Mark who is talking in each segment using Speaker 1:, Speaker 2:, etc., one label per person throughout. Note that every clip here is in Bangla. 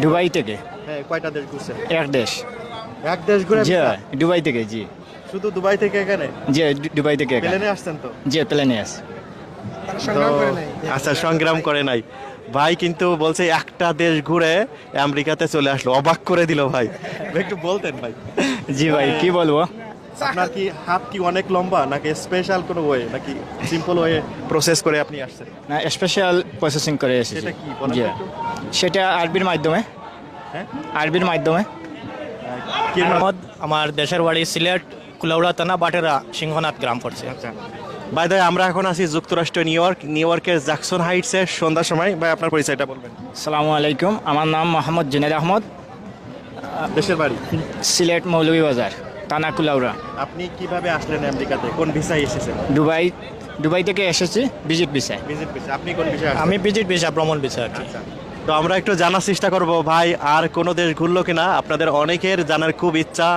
Speaker 1: দুবাই থেকে।
Speaker 2: হ্যাঁ, কয়টা দেশ ঘুরছেন?
Speaker 1: এক দেশ।
Speaker 2: এক দেশ ঘুরে
Speaker 1: জি
Speaker 2: visa?
Speaker 1: দুবাই থেকে। জি
Speaker 2: শুধু দুবাই থেকে এখানে?
Speaker 1: জি দুবাই থেকে।
Speaker 2: প্লেনে আসছেন তো?
Speaker 1: জি প্লেনে আছে।
Speaker 2: আচ্ছা, সংগ্রাম করে নাই ভাই, কিন্তু বলছে একটা দেশ ঘুরে আমেরিকাতে চলে আসলো, অবাক করে দিল ভাই। একটু বলতেন ভাই।
Speaker 1: জি ভাই কি বলবো।
Speaker 2: আপনার কি হাত কি অনেক লম্বা, নাকি স্পেশাল কোনো ওয়ে, নাকি সিম্পল ওয়ে প্রসেস করে আপনি আসছেন?
Speaker 1: না স্পেশাল প্রসেসিং করে এসেছি।
Speaker 2: সেটা কি বলেন
Speaker 1: জি
Speaker 2: তো একটু?
Speaker 1: সেটা আরবির মাধ্যমে।
Speaker 2: হ্যাঁ,
Speaker 1: আরবির মাধ্যমে।
Speaker 2: কি নাম?
Speaker 3: আমার দেশের বাড়ি সিলেট, কুলাউড়া থানা, বাটেরা সিংহনাথ গ্রাম পড়ছে।
Speaker 2: আচ্ছা ভাই, দাই আমরা এখন আছি যুক্তরাষ্ট্র নিউ ইয়র্কের জ্যাকসন হাইটসে সন্ধ্যার সময়। ভাই আপনার পরিচয়টা বলবেন।
Speaker 1: আসসালামু আলাইকুম, আমার নাম মোহাম্মদ জুনেদ আহমদ,
Speaker 2: দেশের বাড়ি
Speaker 1: সিলেট মৌলভীবাজার, থানা কুলাউড়া।
Speaker 2: আপনি কিভাবে আসলেন আমেরিকাতে, কোন ভিসায় এসেছেন?
Speaker 1: দুবাই থেকে এসেছি ভিজিট ভিসায়।
Speaker 2: Visit visa. আপনি কোন ভিসায় আসছেন?
Speaker 3: আমি ভিজিট ভিসা, ভ্রমণ ভিসা আর কি।
Speaker 2: আচ্ছা, তো আমরা একটু জানার চেষ্টা করব ভাই আর কোনো দেশ ঘুরলো কিনা। আপনাদের অনেকের জানার খুব ইচ্ছা,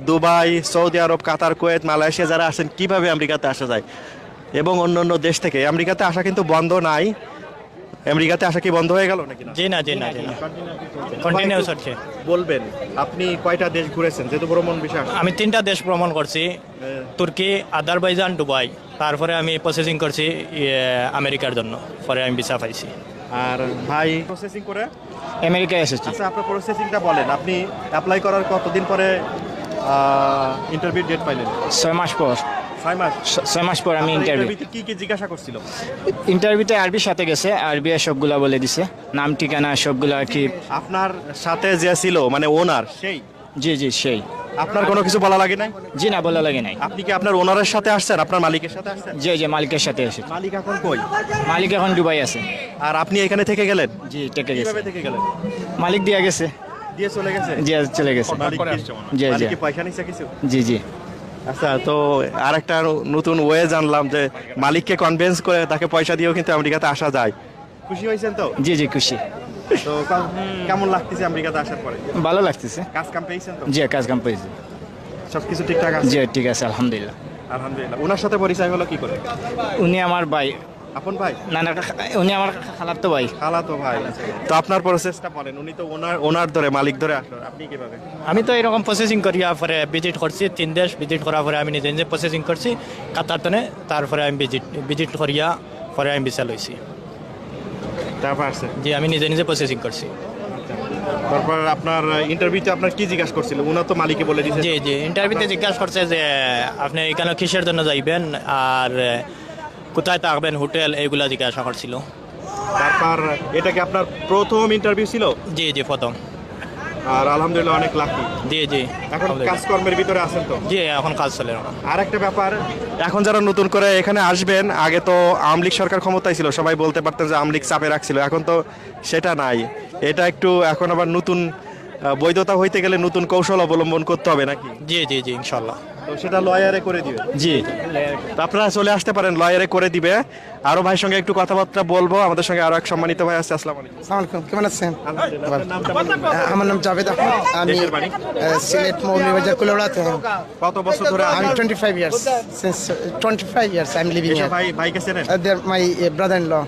Speaker 2: দুবাই, সৌদি আরব, কাতার, কুয়েত, মালয়েশিয়া যারা আসেন কিভাবে আমেরিকাতে আসা যায়, এবং অন্য অন্য দেশ থেকে। আমেরিকাতে আসা কিন্তু বন্ধ নাই। আমেরিকাতে আসা কি বন্ধ হয়ে গেল নাকি? না,
Speaker 3: জি না, জি না, জি না, কন্টিনিউস হচ্ছে।
Speaker 2: বলবেন আপনি কয়টা দেশ ঘুরেছেন, যেহেতু ভ্রমণ বিষয়?
Speaker 3: আমি 3টা দেশ ভ্রমণ করছি, তুর্কি, আজারবাইজান, দুবাই। তারপরে আমি প্রসেসিং করছি আমেরিকার জন্য, পরে আমি ভিসা পাইছি।
Speaker 2: আর ভাই প্রসেসিং করে
Speaker 1: আমেরিকায় এসেছি।
Speaker 2: আচ্ছা, আপনার প্রসেসিংটা বলেন। আপনি অ্যাপ্লাই করার কতদিন পরে ইন্টারভিউ ডেট পাইলেন?
Speaker 1: 6 মাস পর।
Speaker 2: 6 মাস?
Speaker 1: 6 মাস পর আমি ইন্টারভিউ।
Speaker 2: ইন্টারভিউতে কি কি জিজ্ঞাসা করছিল?
Speaker 1: ইন্টারভিউতে আরবির সাথে গেছে, আরবি সবগুলা বলে দিছে, নাম ঠিকানা সবগুলা আর কি।
Speaker 2: আপনার সাথে যে ছিল মানে ওনার, সেই
Speaker 1: জি জি সেই।
Speaker 2: আপনার কোনো কিছু বলা লাগে নাই?
Speaker 1: জি না বলা লাগে নাই।
Speaker 2: আপনি কি আপনার ওনারের সাথে আসছেন, আপনার মালিকের সাথে আসছেন?
Speaker 1: জি জি মালিকের সাথে এসেছি।
Speaker 2: মালিক এখন কই?
Speaker 1: মালিক এখন দুবাই আছে।
Speaker 2: আর আপনি এখানে থেকে গেলেন?
Speaker 1: জি থেকে গেছে।
Speaker 2: কিভাবে থেকে গেলেন?
Speaker 1: মালিক দিয়ে গেছে।
Speaker 2: দিয়ে চলে গেছে?
Speaker 1: জি চলে গেছে।
Speaker 2: মালিক
Speaker 1: জি, জি।
Speaker 2: কি পয়সা নিছে কিছু?
Speaker 1: জি জি।
Speaker 2: আচ্ছা, তো আরেকটা নতুন ওয়ে জানলাম যে মালিককে কনভিন্স করে তাকে পয়সা দিয়েও কিন্তু আমেরিকাতে আসা যায়। খুশি হয়েছেন তো?
Speaker 1: জি জি খুশি।
Speaker 2: তো কেমন লাগতেছে আমেরিকাতে আসার পরে?
Speaker 1: ভালো লাগতেছে।
Speaker 2: কাজ কাম পেয়েছেন তো?
Speaker 1: জি কাজ কাম পেয়েছি।
Speaker 2: সবকিছু ঠিকঠাক আছে?
Speaker 1: জি ঠিক আছে আলহামদুলিল্লাহ।
Speaker 2: আলহামদুলিল্লাহ। ওনার সাথে পরিচয় হলো কি করে?
Speaker 1: উনি আমার ভাই।
Speaker 2: আপন ভাই?
Speaker 1: না না উনি আমার খালাতো ভাই।
Speaker 2: খালাতো ভাই। তো আপনার প্রসেসটা বলেন। উনি তো ওনার ধরে, মালিক ধরে আসলো, আপনি কিভাবে?
Speaker 3: আমি তো এরকম প্রসেসিং করি, পরে ভিজিট করছি 3 দেশ। ভিজিট করার পরে আমি নিজে নিজে প্রসেসিং করছি কাতার তনে। তারপরে আমি ভিজিট করিয়া পরে আমি ভিসা লইছি।
Speaker 2: তারপর আসছে?
Speaker 3: জি, আমি নিজে নিজে প্রসেসিং করছি।
Speaker 2: তারপর আপনার ইন্টারভিউতে আপনার কি জিজ্ঞাসা করছিল? উনি তো মালিকে বলে দিয়েছে।
Speaker 3: জি জি, ইন্টারভিউতে জিজ্ঞাসা করছে যে আপনি এখানে কিসের জন্য যাইবেন আর কোথায় থাকবেন, হোটেল, এইগুলা জিজ্ঞাসা করছিল।
Speaker 2: তারপর এটা কি আপনার প্রথম ইন্টারভিউ ছিল?
Speaker 3: জি জি প্রথম।
Speaker 2: আর আলহামদুলিল্লাহ অনেক লাকি।
Speaker 3: জি জি,
Speaker 2: এখন কাজকর্মের ভিতরে আছেন তো?
Speaker 3: জি এখন কাজ চলে।
Speaker 2: আর একটা ব্যাপার, এখন যারা নতুন করে এখানে আসবেন, আগে তো আওয়ামী লীগ সরকার ক্ষমতায় ছিল, সবাই বলতে পারতেন যে আওয়ামী লীগ চাপে রাখছিল। এখন তো সেটা নাই। এটা একটু এখন আবার নতুন বৈধতা হইতে গেলে নতুন কৌশল অবলম্বন করতে হবে নাকি?
Speaker 3: জি জি জি ইনশাল্লাহ।
Speaker 2: তো সেটা লয়ারে করে দিবে?
Speaker 1: জি
Speaker 2: তো আপনারা চলে আসতে পারেন, লয়ারে করে দিবে। আরো ভাইয়ের সঙ্গে একটু কথাবার্তা বলবো। আমাদের সঙ্গে আরো এক সম্মানিত ভাই আছে। আসসালামু আলাইকুম।
Speaker 4: আসসালামু আলাইকুম, কেমন আছেন?
Speaker 2: আলহামদুলিল্লাহ। আপনার নামটা বলুন।
Speaker 4: আমার নাম জাভেদ আহমদ, আমি
Speaker 2: দেশের বাড়ি?
Speaker 4: সিলেট মৌলভীবাজার কুলাউড়াতে।
Speaker 2: কত বছর ধরে
Speaker 4: আমি 25 years, since 25 years I'm living
Speaker 2: এসব
Speaker 4: here.
Speaker 2: ভাইকে চেনেন?
Speaker 4: They're my brother-in-law,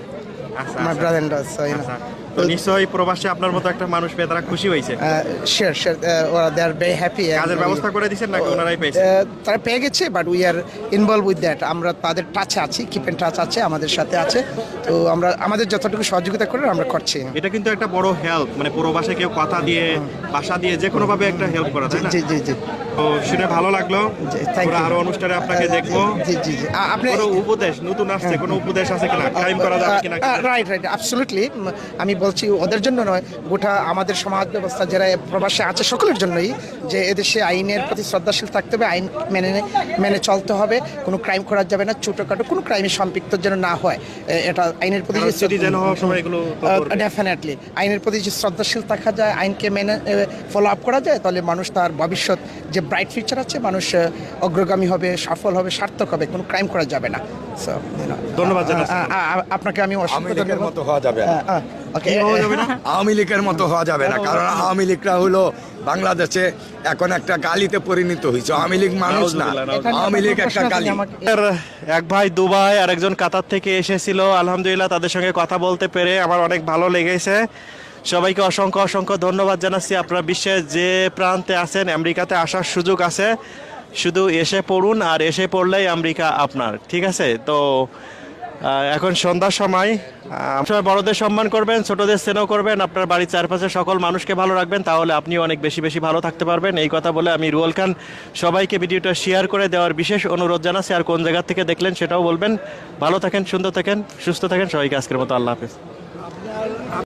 Speaker 2: আচ্ছা,
Speaker 4: my
Speaker 2: আচ্ছা।
Speaker 4: brother-in-law, so you know.
Speaker 2: আচ্ছা, তো নিশ্চয়ই প্রবাসে আপনার মতো একটা মানুষ পেয়ে তারা খুশি হয়েছে।
Speaker 4: Sure, they are very happy. and
Speaker 2: কাজের
Speaker 4: we-
Speaker 2: ব্যবস্থা করে দিয়েছেন নাকি ওনারাই পেয়েছে?
Speaker 4: তারা পেয়ে গেছে, but we are involve with that. আমরা তাদের টাচে আছি, কিপ এন্ড টাচ আছে, আমাদের সাথে আছে। তো আমরা আমাদের যতটুকু সহযোগিতা করে আমরা করছি।
Speaker 2: এটা কিন্তু একটা বড় হেল্প, মানে প্রবাসে কেউ কথা দিয়ে, বাসা দিয়ে, যে কোনো ভাবে একটা হেল্প করা, তাই না?
Speaker 4: জি জি জি
Speaker 2: তো শুনে ভালো লাগলো।
Speaker 4: thank
Speaker 2: আমরা
Speaker 4: you.
Speaker 2: আরো অনুষ্ঠানে আপনাকে দেখবো।
Speaker 4: জি জি জি আপনি
Speaker 2: কোনো উপদেশ নতুন আসছে, কোনো উপদেশ আছে কিনা, ক্রাইম করা যাবে কিনা?
Speaker 4: Right right absolutely. আমি বলছি ওদের জন্য নয়, গোটা আমাদের সমাজ ব্যবস্থা যারা প্রবাসে আছে সকলের জন্যই, যে এদেশে আইনের প্রতি শ্রদ্ধাশীল থাকতে হবে, আইন মেনে চলতে হবে, কোনো ক্রাইম করা যাবে না, ছোটোখাটো কোনো ক্রাইমে সম্পৃক্ত যেন না হয়। এটা আইনের প্রতি
Speaker 2: সিটিজেন হওয়ার সময় এগুলো তো করবে।
Speaker 4: ডেফিনেটলি আইনের প্রতি যে শ্রদ্ধাশীল থাকা যায়, আইনকে মেনে ফলো আপ করা যায়, তাহলে মানুষ তার ভবিষ্যৎ যে ব্রাইট ফিউচার আছে, মানুষ অগ্রগামী হবে, সফল হবে, সার্থক হবে, কোনো ক্রাইম করা যাবে না। সো
Speaker 2: ধন্যবাদ জানাচ্ছি।
Speaker 4: আপনাকে আমি
Speaker 5: আওয়ামী
Speaker 4: অসংখ্য
Speaker 5: লীগের
Speaker 4: ধন্যবাদ।
Speaker 5: মতো হওয়া যাবে না।
Speaker 4: ওকে
Speaker 5: আওয়ামী লীগের মতো হওয়া যাবে না, কারণ আওয়ামী লীগরা হলো বাংলাদেশে এখন একটা গালিতে পরিণত হয়েছে। আওয়ামী লীগ মানুষ না, আওয়ামী লীগ একটা গালি।
Speaker 2: এক ভাই দুবাই আর একজন কাতার থেকে এসেছিল। আলহামদুলিল্লাহ তাদের সঙ্গে কথা বলতে পেরে আমার অনেক ভালো লেগেছে। সবাইকে অসংখ্য অসংখ্য ধন্যবাদ জানাচ্ছি। আপনারা বিশ্বের যে প্রান্তে আছেন আমেরিকাতে আসার সুযোগ আছে, শুধু এসে পড়ুন, আর এসে পড়লেই আমেরিকা আপনার। ঠিক আছে? তো এখন সন্ধ্যার সময় সবাই বড়দের সম্মান করবেন, ছোটদের স্নেহ করবেন, আপনার বাড়ির চারপাশে সকল মানুষকে ভালো রাখবেন, তাহলে আপনি অনেক বেশি বেশি ভালো থাকতে পারবেন। এই কথা বলে আমি রুয়েল খান সবাইকে ভিডিওটা শেয়ার করে দেওয়ার বিশেষ অনুরোধ জানাচ্ছি। আর কোন জায়গা থেকে দেখলেন সেটাও বলবেন। ভালো থাকেন, সুন্দর থাকেন, সুস্থ থাকেন। সবাইকে আজকের মতো আল্লাহ হাফেজ।